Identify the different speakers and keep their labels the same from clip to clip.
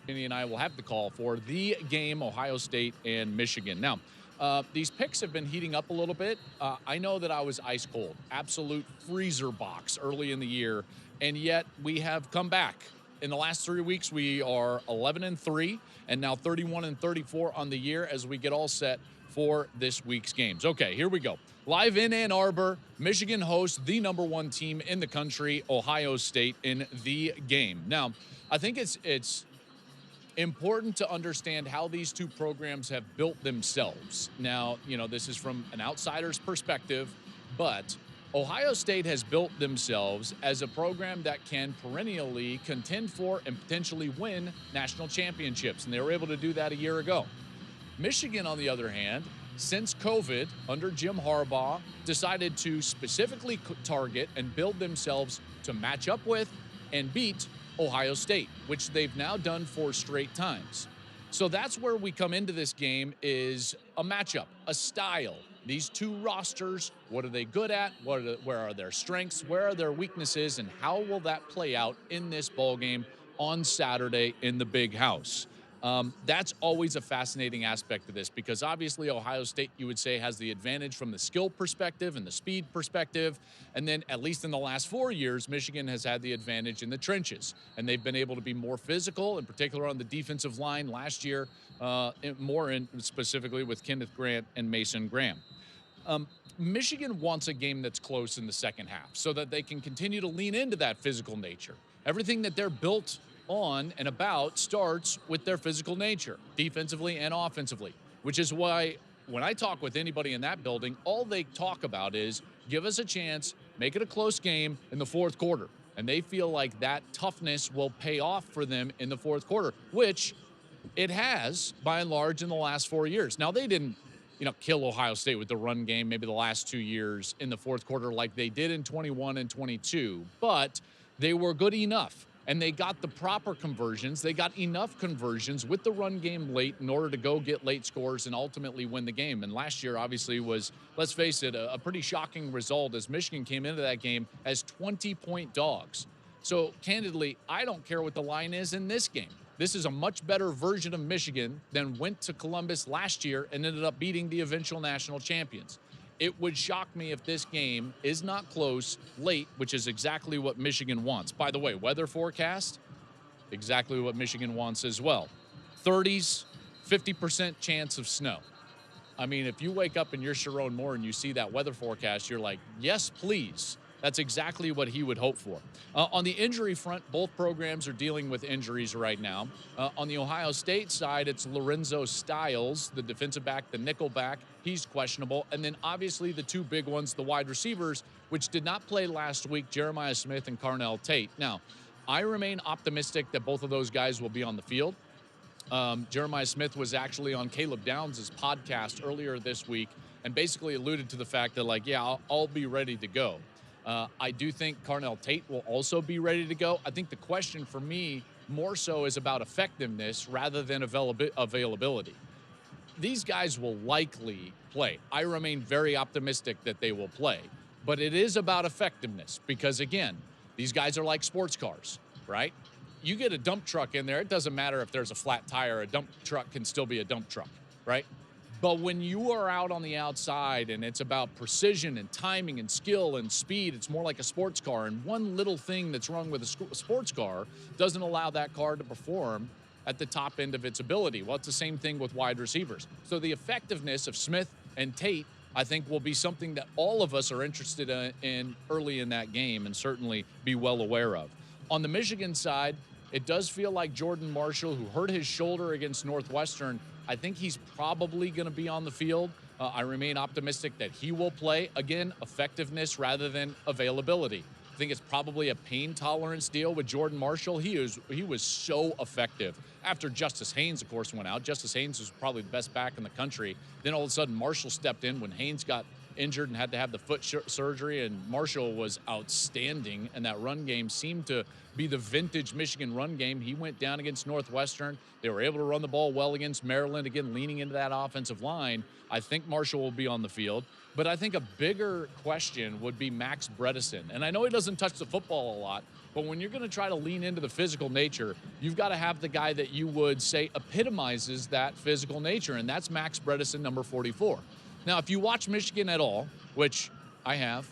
Speaker 1: And I will have the call for the game, Ohio State and Michigan. Now, these picks have been heating up a little bit. I know that I was ice cold, absolute freezer box early in the year, and yet we have come back. In the last 3 weeks, we are 11-3, and now 31-34 on the year as we get all set for this week's games. Okay, here we go. Live in Ann Arbor, Michigan hosts the number one team in the country, Ohio State, in the game. Now, I think it's important to understand how these two programs have built themselves. Now, this is from an outsider's perspective, but Ohio State has built themselves as a program that can perennially contend for and potentially win national championships, and they were able to do that a year ago. Michigan, on the other hand, since COVID, under Jim Harbaugh, decided to specifically target and build themselves to match up with and beat Ohio State, which they've now done 4 straight times. So that's where we come into this game, is a matchup, a style. These two rosters, what are they good at? Where are their strengths? Where are their weaknesses? And how will that play out in this ball game on Saturday in the Big House? That's always a fascinating aspect of this, because obviously Ohio State, you would say, has the advantage from the skill perspective and the speed perspective. And then, at least in the last 4 years, Michigan has had the advantage in the trenches, and they've been able to be more physical, in particular on the defensive line last year, specifically with Kenneth Grant and Mason Graham. Michigan wants a game that's close in the second half so that they can continue to lean into that physical nature. Everything that they're built on and about starts with their physical nature, defensively and offensively, which is why when I talk with anybody in that building, all they talk about is give us a chance, make it a close game in the fourth quarter. And they feel like that toughness will pay off for them in the fourth quarter, which it has by and large in the last 4 years. Now, they didn't, kill Ohio State with the run game maybe the last 2 years in the fourth quarter like they did in 21 and 22, but they were good enough. And they got the proper conversions. They got enough conversions with the run game late in order to go get late scores and ultimately win the game. And last year, obviously, was, let's face it, a pretty shocking result as Michigan came into that game as 20-point dogs. So, candidly, I don't care what the line is in this game. This is a much better version of Michigan than went to Columbus last year and ended up beating the eventual national champions. It would shock me if this game is not close late, which is exactly what Michigan wants. By the way, weather forecast, exactly what Michigan wants as well. 30s, 50% chance of snow. I mean, if you wake up and you're Sharon Moore and you see that weather forecast, you're like, yes, please. That's exactly what he would hope for. On the injury front, both programs are dealing with injuries right now. On the Ohio State side, it's Lorenzo Styles, the defensive back, the nickel back. He's questionable. And then obviously the two big ones, the wide receivers, which did not play last week, Jeremiah Smith and Carnell Tate. Now, I remain optimistic that both of those guys will be on the field. Jeremiah Smith was actually on Caleb Downs' podcast earlier this week and basically alluded to the fact that, I'll be ready to go. I do think Carnell Tate will also be ready to go. I think the question for me more so is about effectiveness rather than availability. These guys will likely play. I remain very optimistic that they will play. But it is about effectiveness because, again, these guys are like sports cars, right? You get a dump truck in there, it doesn't matter if there's a flat tire. A dump truck can still be a dump truck, right? But when you are out on the outside and it's about precision and timing and skill and speed, it's more like a sports car. And one little thing that's wrong with a sports car doesn't allow that car to perform at the top end of its ability. Well, it's the same thing with wide receivers. So the effectiveness of Smith and Tate, I think, will be something that all of us are interested in early in that game and certainly be well aware of. On the Michigan side, it does feel like Jordan Marshall, who hurt his shoulder against Northwestern, I think he's probably going to be on the field. I remain optimistic that he will play. Again, effectiveness rather than availability. I think it's probably a pain tolerance deal with Jordan Marshall. He was so effective. After Justice Haynes, of course, went out. Justice Haynes was probably the best back in the country. Then all of a sudden, Marshall stepped in when Haynes got injured and had to have the foot surgery, and Marshall was outstanding, and that run game seemed to be the vintage Michigan run game. He went down against Northwestern. They were able to run the ball well against Maryland, again, leaning into that offensive line. I think Marshall will be on the field. But I think a bigger question would be Max Bredesen. And I know he doesn't touch the football a lot, but when you're going to try to lean into the physical nature, you've got to have the guy that you would say epitomizes that physical nature, and that's Max Bredesen, number 44. Now, if you watch Michigan at all, which I have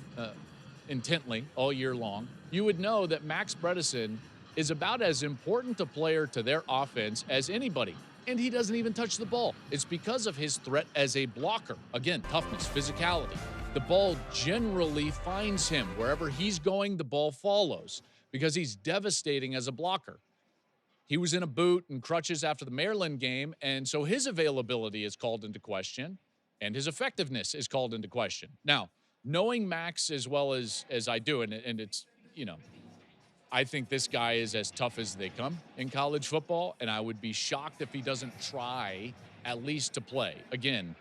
Speaker 1: intently all year long, you would know that Max Bredesen is about as important a player to their offense as anybody. And he doesn't even touch the ball. It's because of his threat as a blocker. Again, toughness, physicality. The ball generally finds him. Wherever he's going, the ball follows because he's devastating as a blocker. He was in a boot and crutches after the Maryland game, and so his availability is called into question, and his effectiveness is called into question. Now, knowing Max as well as I do, and it's, I think this guy is as tough as they come in college football, and I would be shocked if he doesn't try at least to play. Again,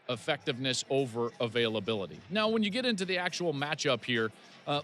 Speaker 1: effectiveness over availability. Now, when you get into the actual matchup here,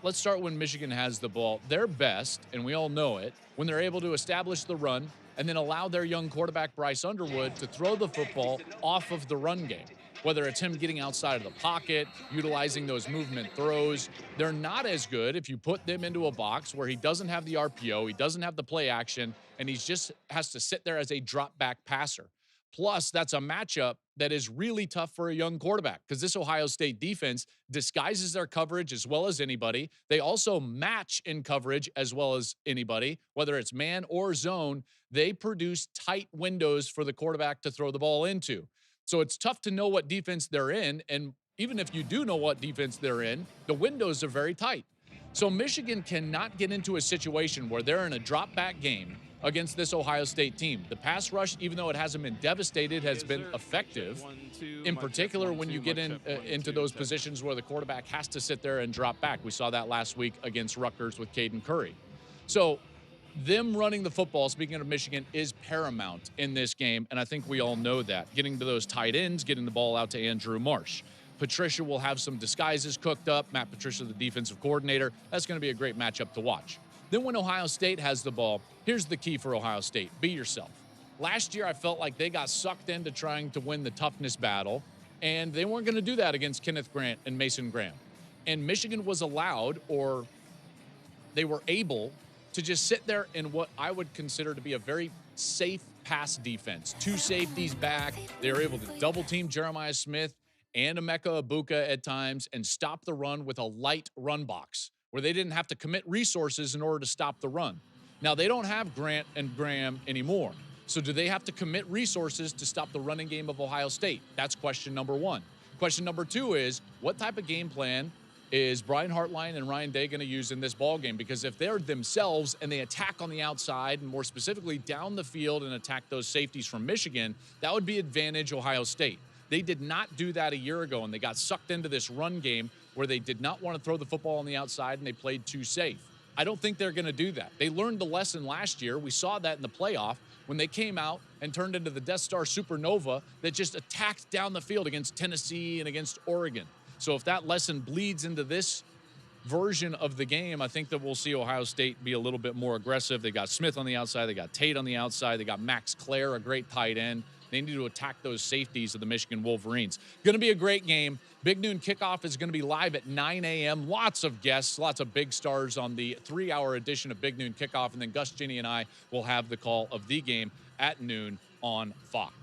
Speaker 1: let's start when Michigan has the ball. They're best, and we all know it, when they're able to establish the run and then allow their young quarterback, Bryce Underwood, to throw the football off of the run game. Whether it's him getting outside of the pocket, utilizing those movement throws, they're not as good if you put them into a box where he doesn't have the RPO, he doesn't have the play action, and he just has to sit there as a drop back passer. Plus, that's a matchup that is really tough for a young quarterback because this Ohio State defense disguises their coverage as well as anybody. They also match in coverage as well as anybody, whether it's man or zone. They produce tight windows for the quarterback to throw the ball into. So it's tough to know what defense they're in, and even if you do know what defense they're in, the windows are very tight. So Michigan cannot get into a situation where they're in a drop-back game against this Ohio State team. The pass rush, even though it hasn't been devastated, has been effective, in particular when you get into those positions where the quarterback has to sit there and drop back. We saw that last week against Rutgers with Caden Curry. So them running the football, speaking of Michigan, is paramount in this game, and I think we all know that. Getting to those tight ends, getting the ball out to Andrew Marsh. Patricia will have some disguises cooked up. Matt Patricia, the defensive coordinator. That's going to be a great matchup to watch. Then when Ohio State has the ball, here's the key for Ohio State. Be yourself. Last year, I felt like they got sucked into trying to win the toughness battle, and they weren't going to do that against Kenneth Grant and Mason Graham. And Michigan was allowed, or they were able, to just sit there in what I would consider to be a very safe pass defense. Two safeties back. They were able to double team Jeremiah Smith and Emeka Ibuka at times and stop the run with a light run box where they didn't have to commit resources in order to stop the run. Now, they don't have Grant and Graham anymore. So do they have to commit resources to stop the running game of Ohio State? That's question number one. Question number two is, what type of game plan is Brian Hartline and Ryan Day going to use in this ballgame? Because if they're themselves and they attack on the outside, and more specifically down the field and attack those safeties from Michigan, that would be advantage Ohio State. They did not do that a year ago, and they got sucked into this run game where they did not want to throw the football on the outside, and they played too safe. I don't think they're going to do that. They learned the lesson last year. We saw that in the playoff when they came out and turned into the Death Star Supernova that just attacked down the field against Tennessee and against Oregon. So if that lesson bleeds into this version of the game, I think that we'll see Ohio State be a little bit more aggressive. They got Smith on the outside. They got Tate on the outside. They got Max Clare, a great tight end. They need to attack those safeties of the Michigan Wolverines. Going to be a great game. Big Noon Kickoff is going to be live at 9 a.m. Lots of guests, lots of big stars on the 3-hour edition of Big Noon Kickoff. And then Gus, Ginny, and I will have the call of the game at noon on Fox.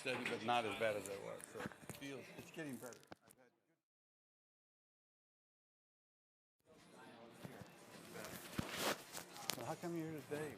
Speaker 2: steady, but not as bad as it was. So it's getting better. So how come you're here today?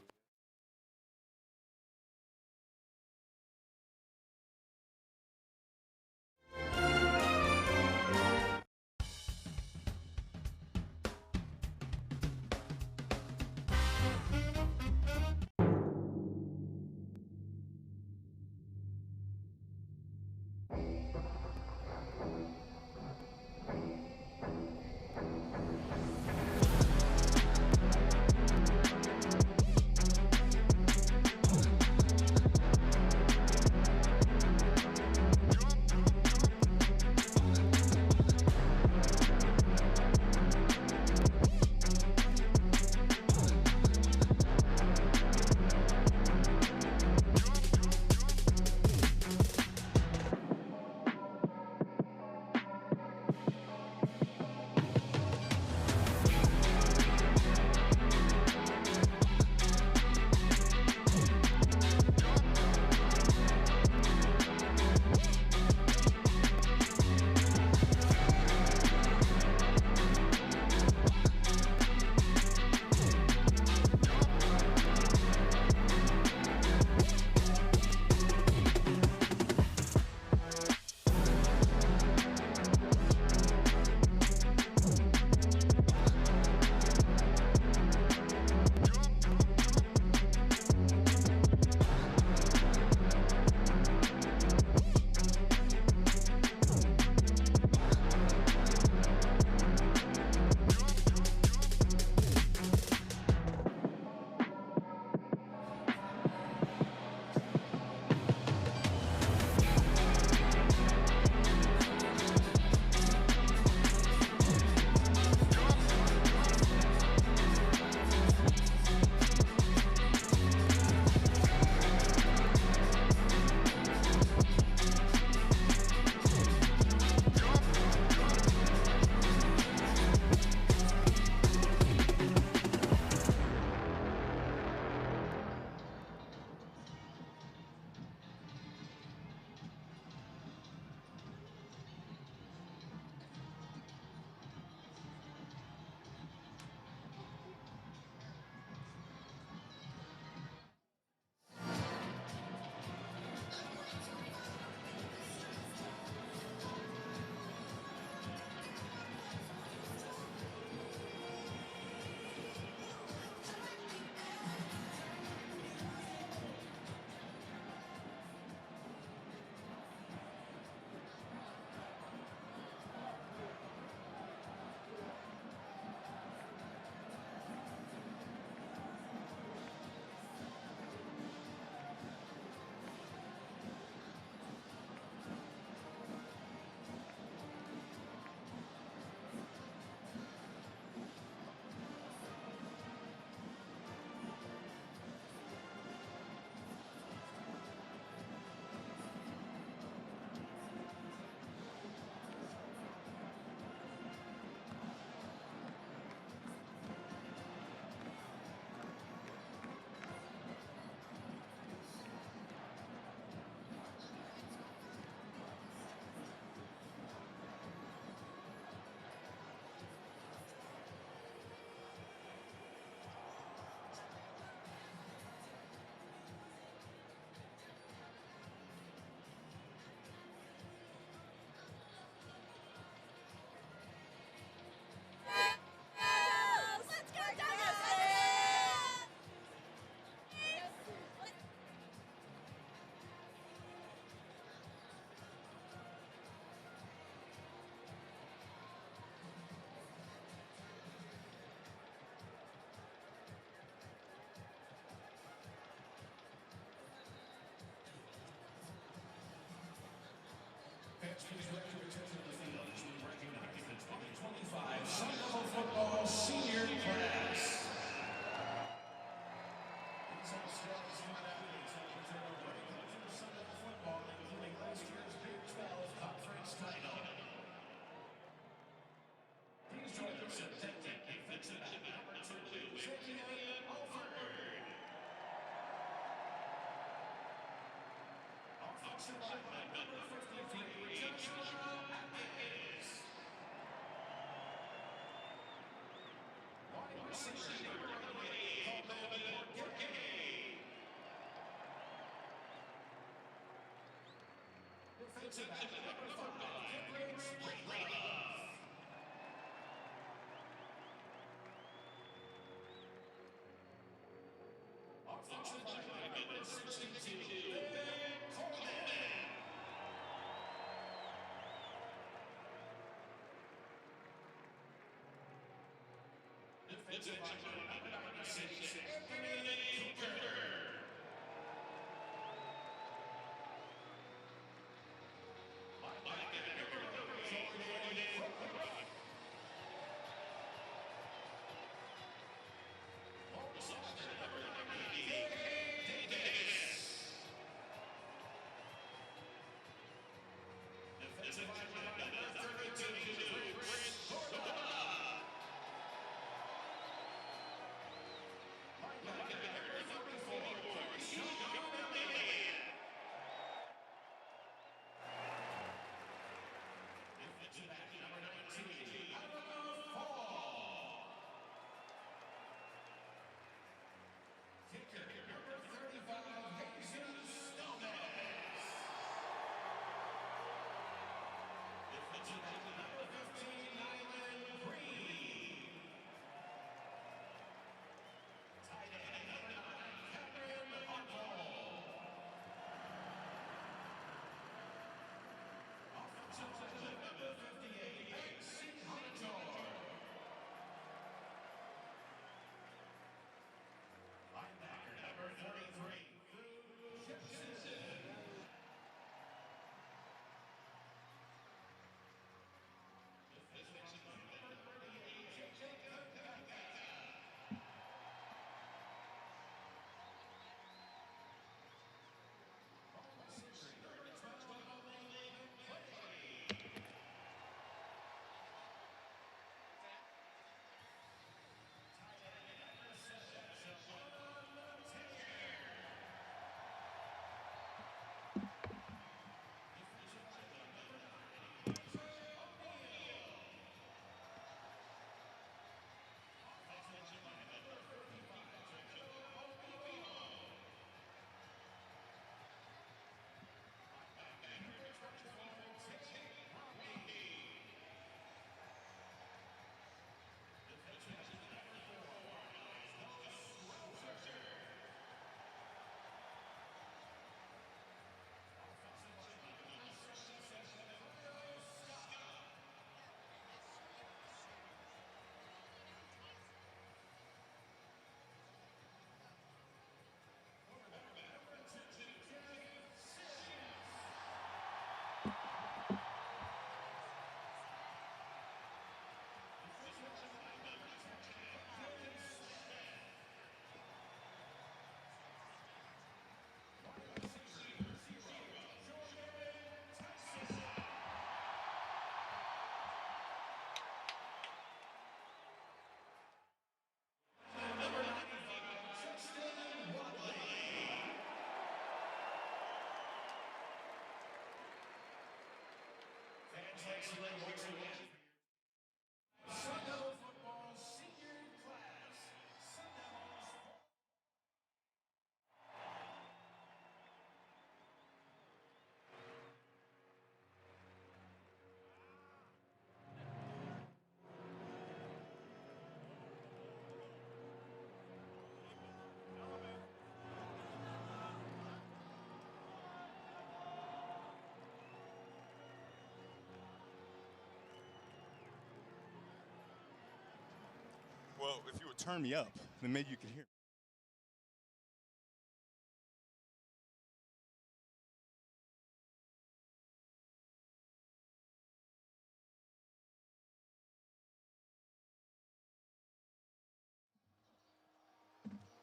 Speaker 3: Well, if you would turn me up, then maybe you could hear me.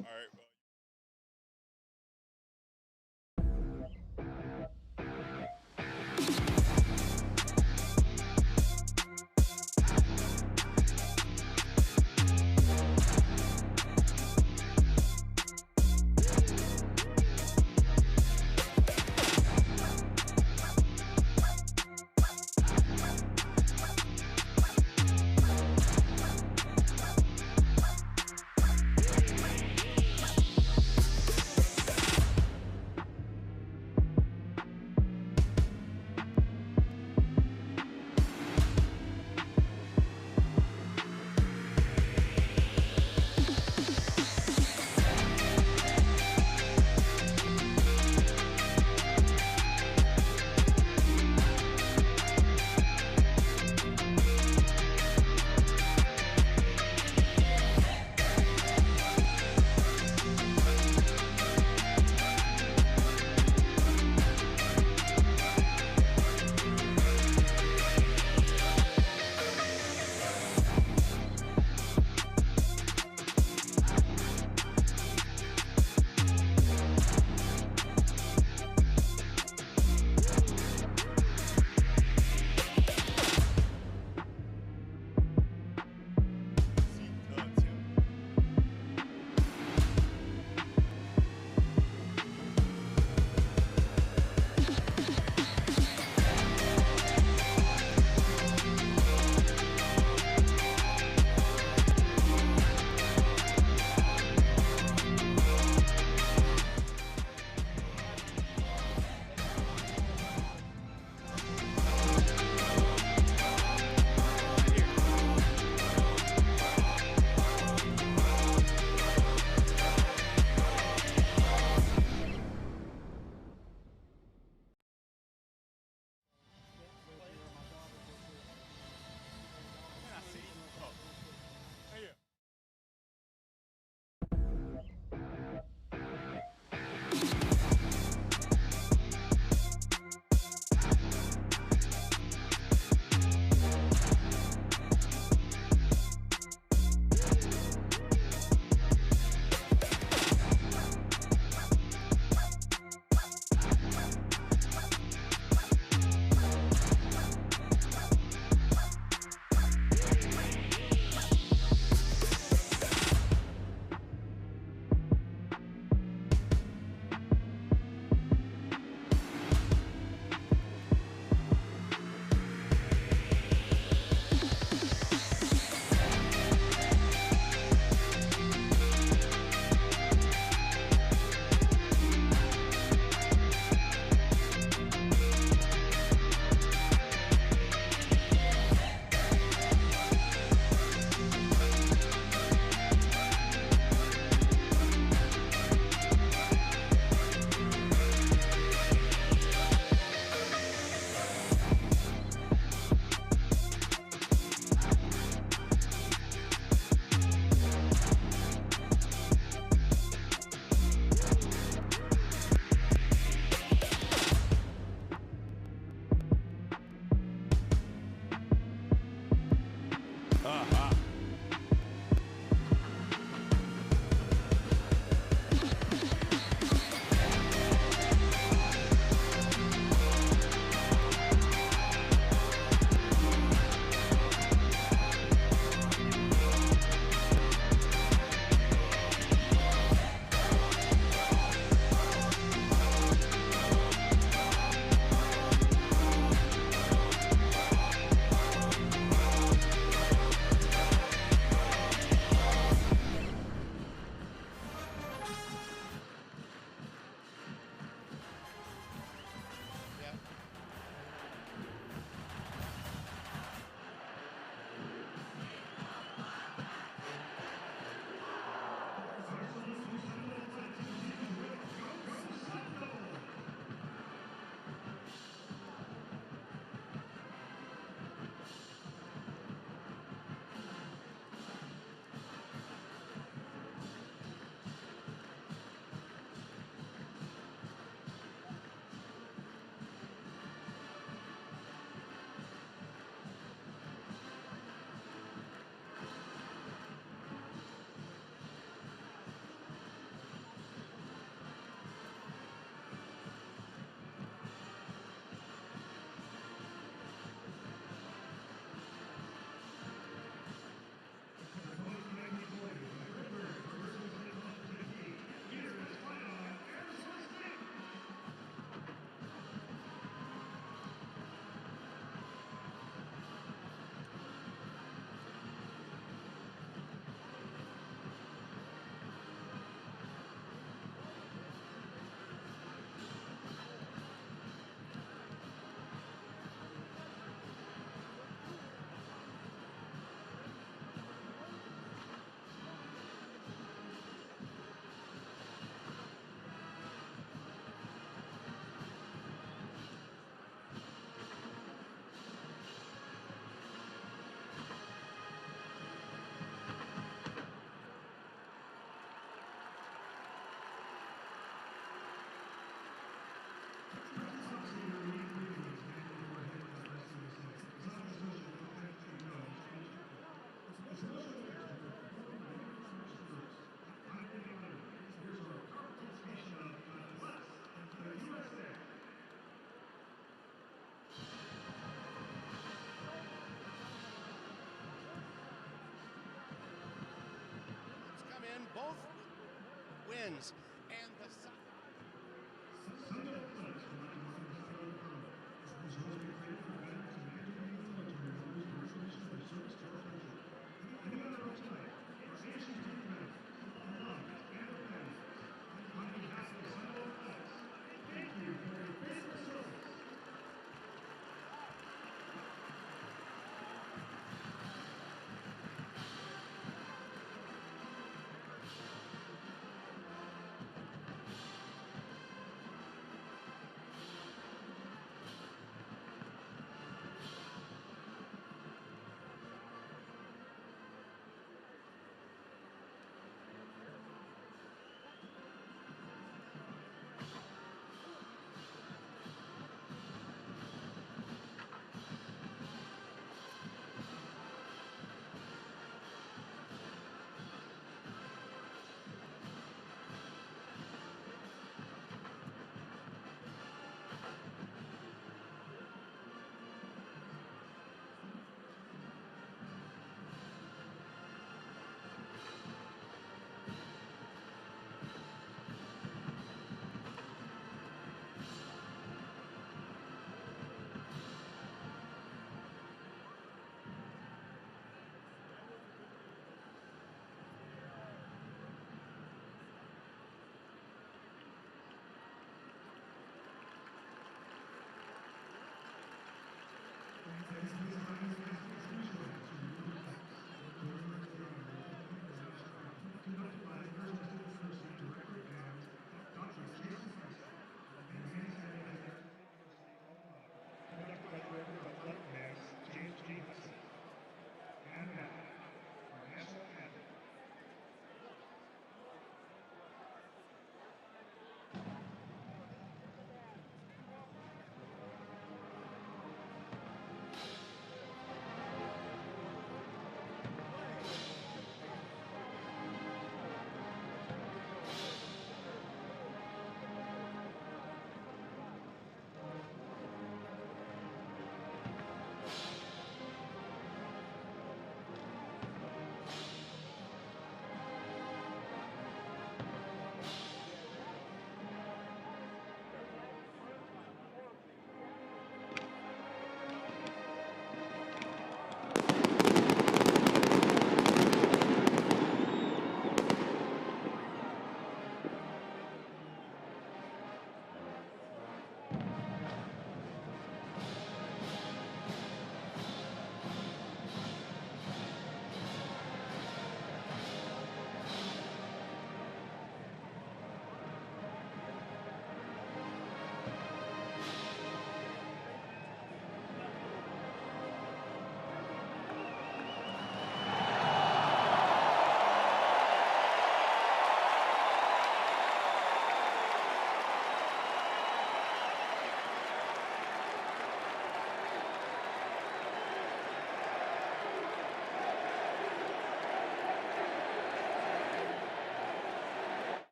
Speaker 3: All right, well.
Speaker 4: Both wins and the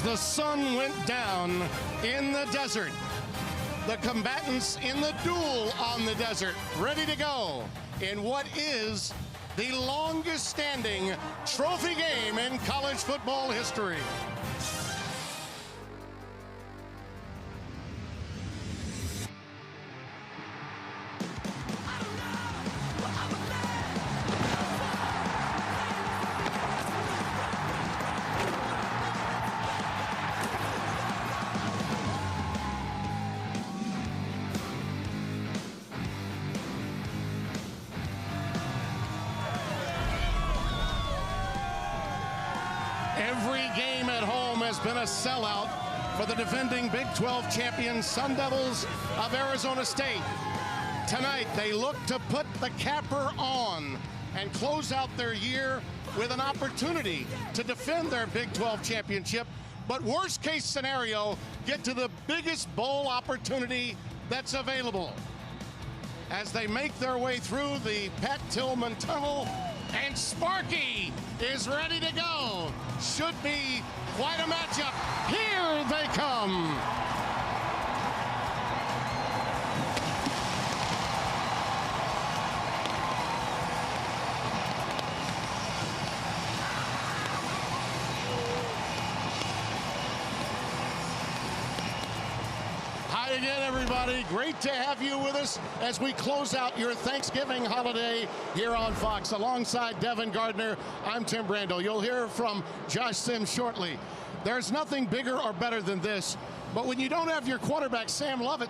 Speaker 4: the sun went down in the desert. The combatants in the duel on the desert, ready to go in what is the longest standing trophy game in college football history. Every game at home has been a sellout for the defending Big 12 champion Sun Devils of Arizona State. Tonight, they look to put the capper on and close out their year with an opportunity to defend their Big 12 championship, but worst case scenario, get to the biggest bowl opportunity that's available. As they make their way through the Pat Tillman Tunnel, and Sparky is ready to go. Should be quite a matchup. Here they come. Hi again, everybody. Great to have you with us as we close out your Thanksgiving holiday here on Fox. Alongside Devin Gardner, I'm Tim Brando. You'll hear from Josh Sims shortly. There's nothing bigger or better than this, but when you don't have your quarterback, Sam Lovett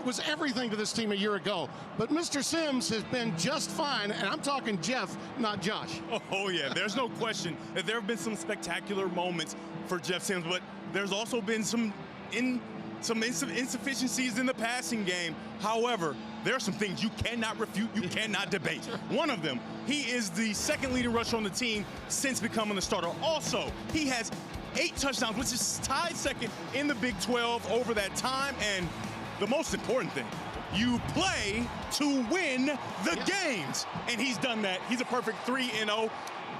Speaker 4: was everything to this team a year ago, but Mr. Sims has been just fine, and I'm talking Jeff, not Josh.
Speaker 3: Oh yeah, there's no question that there have been some spectacular moments for Jeff Sims, but there's also been some insufficiencies in the passing game. However, there are some things you cannot refute, you cannot debate. One of them, he is the second leading rusher on the team since becoming the starter. Also, he has 8 touchdowns, which is tied second in the Big 12 over that time. And the most important thing, you play to win the games. And he's done that. He's a perfect 3-0.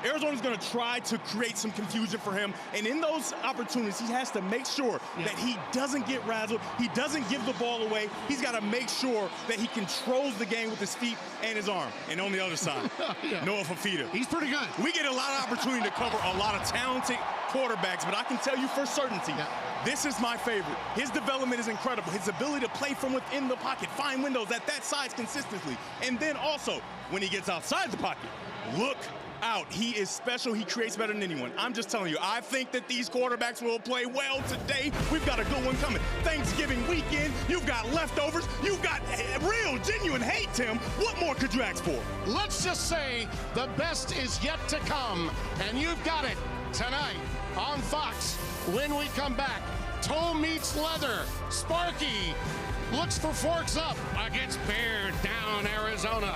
Speaker 3: Arizona's going to try to create some confusion for him, and in those opportunities, he has to make sure that he doesn't get razzled, he doesn't give the ball away. He's got to make sure that he controls the game with his feet and his arm. And on the other side, Noah Fafita.
Speaker 4: He's pretty good.
Speaker 3: We get a lot of opportunity to cover a lot of talented quarterbacks, but I can tell you for certainty, this is my favorite. His development is incredible. His ability to play from within the pocket, find windows at that size consistently, and then also, when he gets outside the pocket, look out. He is special. He creates better than anyone. I'm just telling you, I think that these quarterbacks will play well today. We've got a good one coming. Thanksgiving weekend, you've got leftovers, you've got real, genuine hate, Tim. What more could you ask for?
Speaker 4: Let's just say the best is yet to come, and you've got it tonight on Fox. When we come back, toe meets leather. Sparky looks for forks up against Bear down Arizona.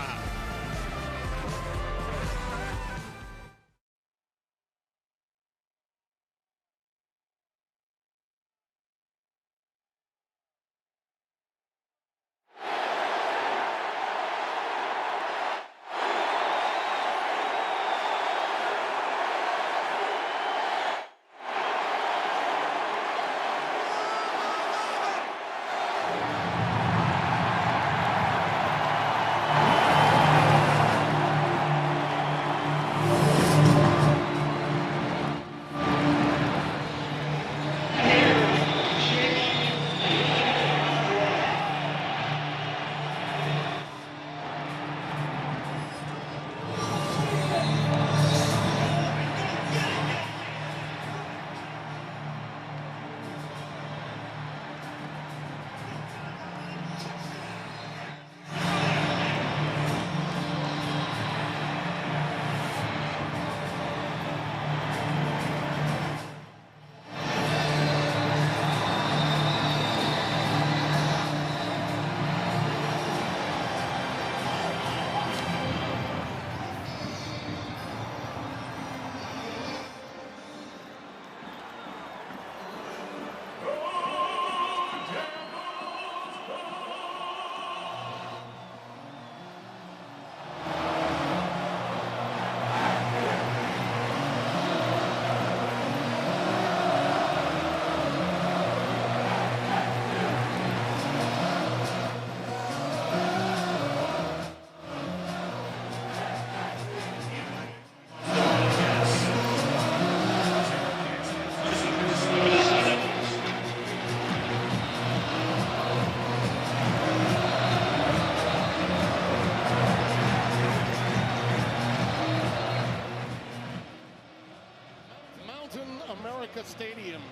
Speaker 4: Nebraska Stadium.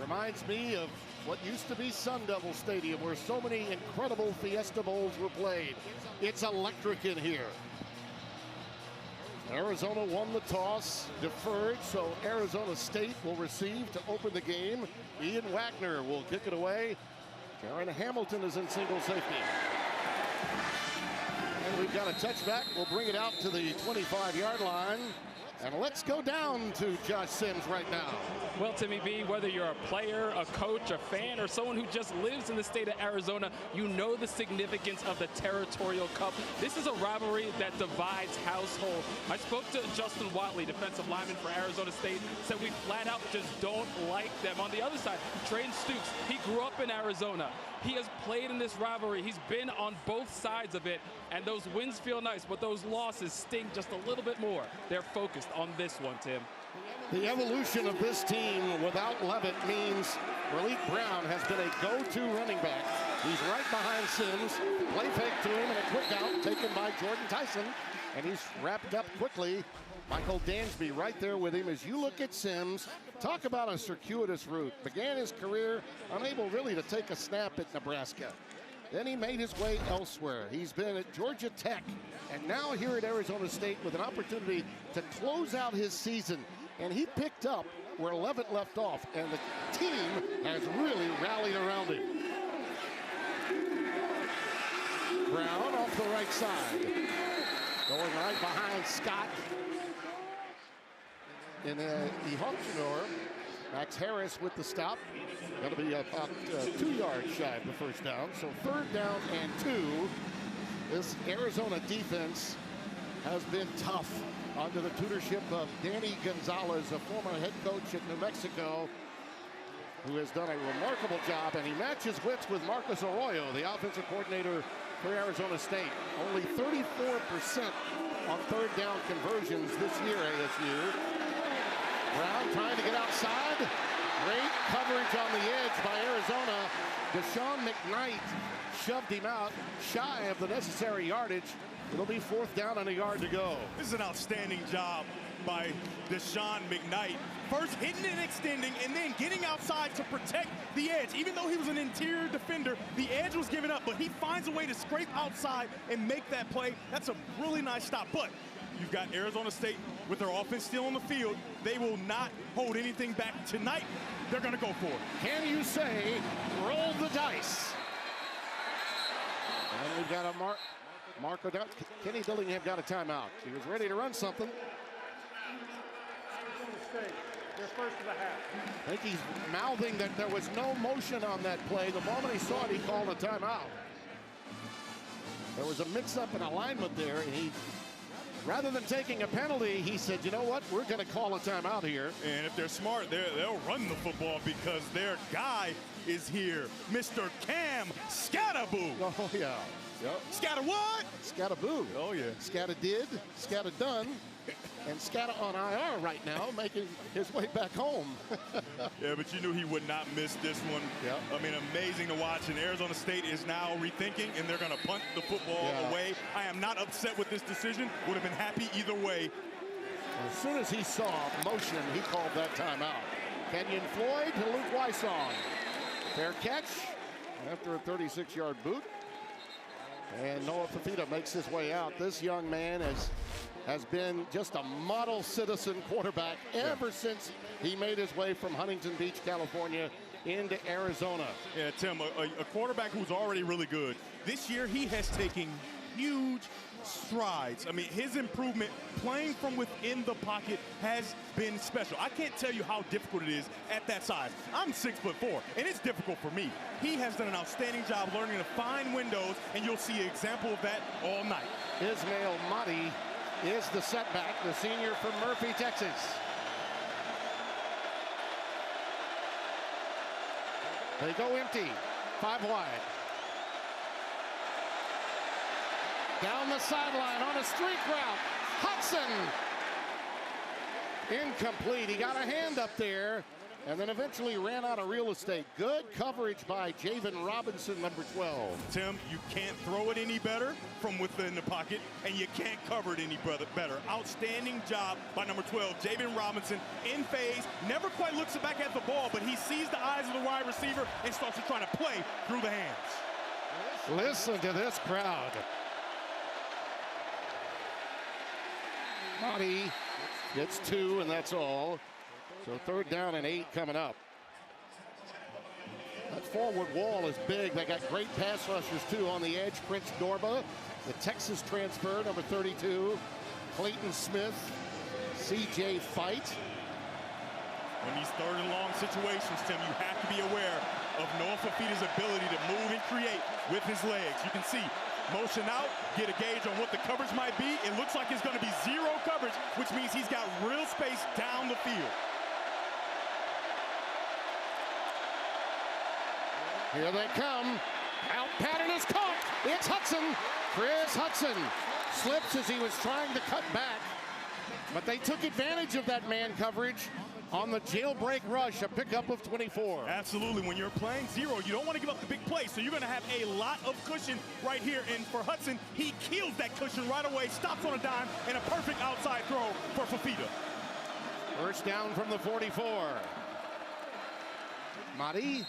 Speaker 4: Reminds me of what used to be Sun Devil Stadium, where so many incredible Fiesta Bowls were played. It's electric in here. Arizona won the toss, deferred, so Arizona State will receive to open the game. Ian Wagner will kick it away. Jaron Hamilton is in single safety. And we've got a touchback. We'll bring it out to the 25-yard line. And let's go down to Josh Sims right now.
Speaker 5: Well, Timmy B, whether you're a player, a coach, a fan, or someone who just lives in the state of Arizona, you know the significance of the Territorial Cup. This is a rivalry that divides households. I spoke to Justin Watley, defensive lineman for Arizona State, said we flat out just don't like them. On the other side, Trayton Stukes, he grew up in Arizona. He has played in this rivalry. He's been on both sides of it, and those wins feel nice, but those losses sting just a little bit more. They're focused on this one, Tim.
Speaker 4: The evolution of this team without Levitt means Raleigh Brown has been a go-to running back. He's right behind Sims. Play fake to him and a quick out taken by Jordan Tyson, and he's wrapped up quickly. Michael Dansby right there with him. As you look at Sims, talk about a circuitous route. Began his career unable really to take a snap at Nebraska. Then he made his way elsewhere. He's been at Georgia Tech and now here at Arizona State with an opportunity to close out his season. And he picked up where Levitt left off, and the team has really rallied around him. Brown off the right side. Going right behind Scott. In the Hawksnor, Max Harris with the stop. That'll be about 2 yards shy of the first down. So 3rd down and 2. This Arizona defense has been tough under the tutorship of Danny Gonzalez, a former head coach at New Mexico, who has done a remarkable job, and he matches wits with Marcus Arroyo, the offensive coordinator for Arizona State. Only 34% on 3rd down conversions this year, ASU. Brown trying to get outside. Great coverage on the edge by Arizona. Deshaun McKnight shoved him out shy of the necessary yardage. It'll be 4th down and a yard to go.
Speaker 3: This is an outstanding job by Deshaun McKnight. First hitting and extending, and then getting outside to protect the edge. Even though he was an interior defender, the edge was given up, but he finds a way to scrape outside and make that play. That's a really nice stop. But you've got Arizona State with their offense still on the field. They will not hold anything back tonight. They're going to go for it.
Speaker 4: Can you say, roll the dice? And we've got a Marco down. Kenny Dillingham got a timeout. He was ready to run something.
Speaker 2: They're first of the half.
Speaker 4: I think he's mouthing that there was no motion on that play. The moment he saw it, he called a timeout. There was a mix-up in alignment there, and he, rather than taking a penalty, he said, you know what, we're going to call a timeout here.
Speaker 3: And if they're smart, they'll run the football because their guy is here, Mr. Cam Scatterboo.
Speaker 4: Oh, yeah. Yep.
Speaker 3: Scatter what?
Speaker 4: Scatterboo.
Speaker 3: Oh, yeah.
Speaker 4: Scatter did, scatter done, and scatter on IR right now, making his way back home.
Speaker 3: Yeah, but you knew he would not miss this one.
Speaker 4: Yep.
Speaker 3: I mean, amazing to watch. And Arizona State is now rethinking, and they're going to punt the football away. I am not upset with this decision. Would have been happy either way.
Speaker 4: As soon as he saw motion, he called that timeout. Kenyon Floyd to Luke Wysong. Fair catch after a 36-yard boot. And Noah Fafita makes his way out. This young man has been just a model citizen quarterback ever since he made his way from Huntington Beach, California, into Arizona.
Speaker 3: Yeah, Tim, a quarterback who's already really good. This year, he has taken huge strides. I mean, his improvement playing from within the pocket has been special. I can't tell you how difficult it is at that size. I'm 6'4", and it's difficult for me. He has done an outstanding job learning to find windows, and you'll see an example of that all night.
Speaker 4: Ismail Mahdi is the setback, the senior from Murphy, Texas. They go empty, 5 wide. Down the sideline on a streak route, Hudson. Incomplete, he got a hand up there, and then eventually ran out of real estate. Good coverage by Javen Robinson, number 12.
Speaker 3: Tim, you can't throw it any better from within the pocket, and you can't cover it any better. Outstanding job by number 12, Javen Robinson, in phase, never quite looks back at the ball, but he sees the eyes of the wide receiver and starts to try to play through the hands.
Speaker 4: Listen to this crowd. Motti gets 2, and that's all. So 3rd down and 8 coming up. That forward wall is big. They got great pass rushers, too, on the edge. Prince Norba, the Texas transfer, number 32. Clayton Smith, C.J. Fight.
Speaker 3: When these 3rd and long situations, Tim, you have to be aware of Noah Fafita's ability to move and create with his legs. You can see motion out, get a gauge on what the coverage might be. It looks like it's going to be 0 coverage, which means he's got real space down the field.
Speaker 4: Here they come. Out pattern is caught. It's Hudson. Chris Hudson slips as he was trying to cut back. But they took advantage of that man coverage on the jailbreak rush, a pickup of 24.
Speaker 3: Absolutely. When you're playing 0, you don't want to give up the big play, so you're going to have a lot of cushion right here. And for Hudson, he kills that cushion right away, stops on a dime, and a perfect outside throw for Fafita.
Speaker 4: First down from the 44. Motti.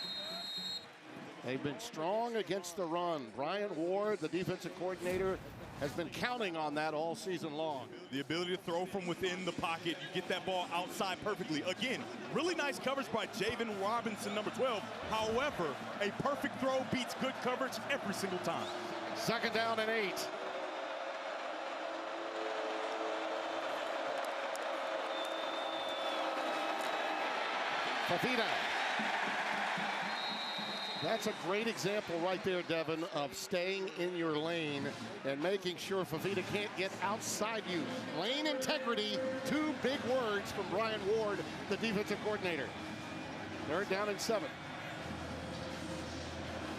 Speaker 4: They've been strong against the run. Brian Ward, the defensive coordinator, has been counting on that all season long.
Speaker 3: The ability to throw from within the pocket. You get that ball outside perfectly. Again, really nice coverage by Javen Robinson, number 12. However, a perfect throw beats good coverage every single time.
Speaker 4: 2nd down and 8. Fafita. That's a great example right there, Devin, of staying in your lane and making sure Fafita can't get outside you. Lane integrity, 2 big words from Brian Ward, the defensive coordinator. 3rd down and 7.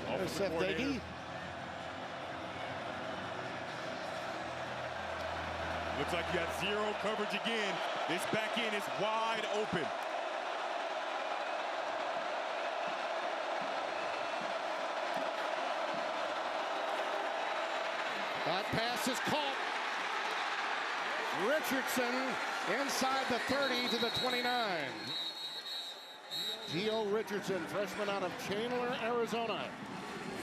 Speaker 4: There's Seth Dagey.
Speaker 3: Looks like you got 0 coverage again. This back end is wide open.
Speaker 4: That pass is caught. Richardson inside the 30 to the 29. Gio Richardson, freshman out of Chandler, Arizona,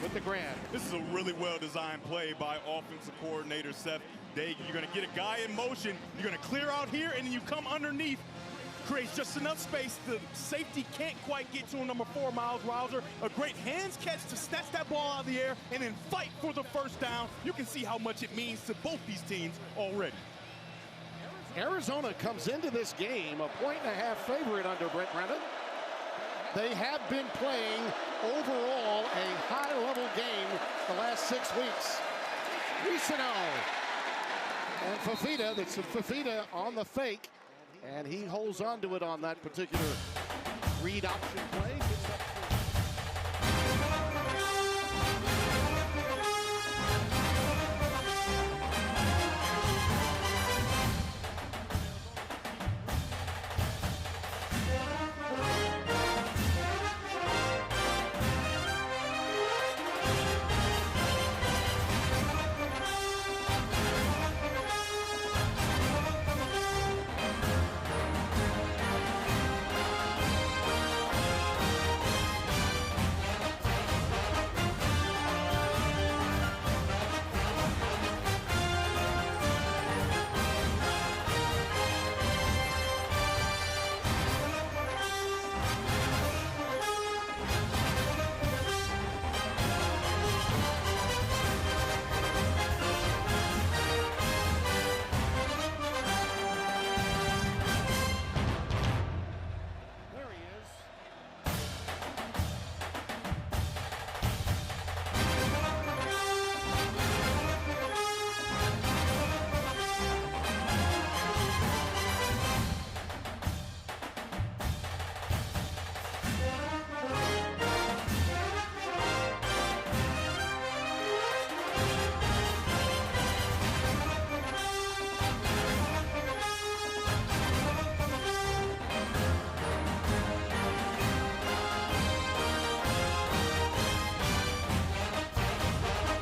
Speaker 4: with the grab.
Speaker 3: This is a really well-designed play by offensive coordinator Seth Dagey. You're going to get a guy in motion. You're going to clear out here, and then you come underneath. Creates just enough space. The safety can't quite get to him, number 4, Miles Rouser. A great hands catch to snatch that ball out of the air and then fight for the first down. You can see how much it means to both these teams already.
Speaker 4: Arizona comes into this game a 1.5 favorite under Brent Brennan. They have been playing overall a high-level game the last 6 weeks. Risano and Fafita, that's Fafita on the fake. And he holds on to it on that particular read option play.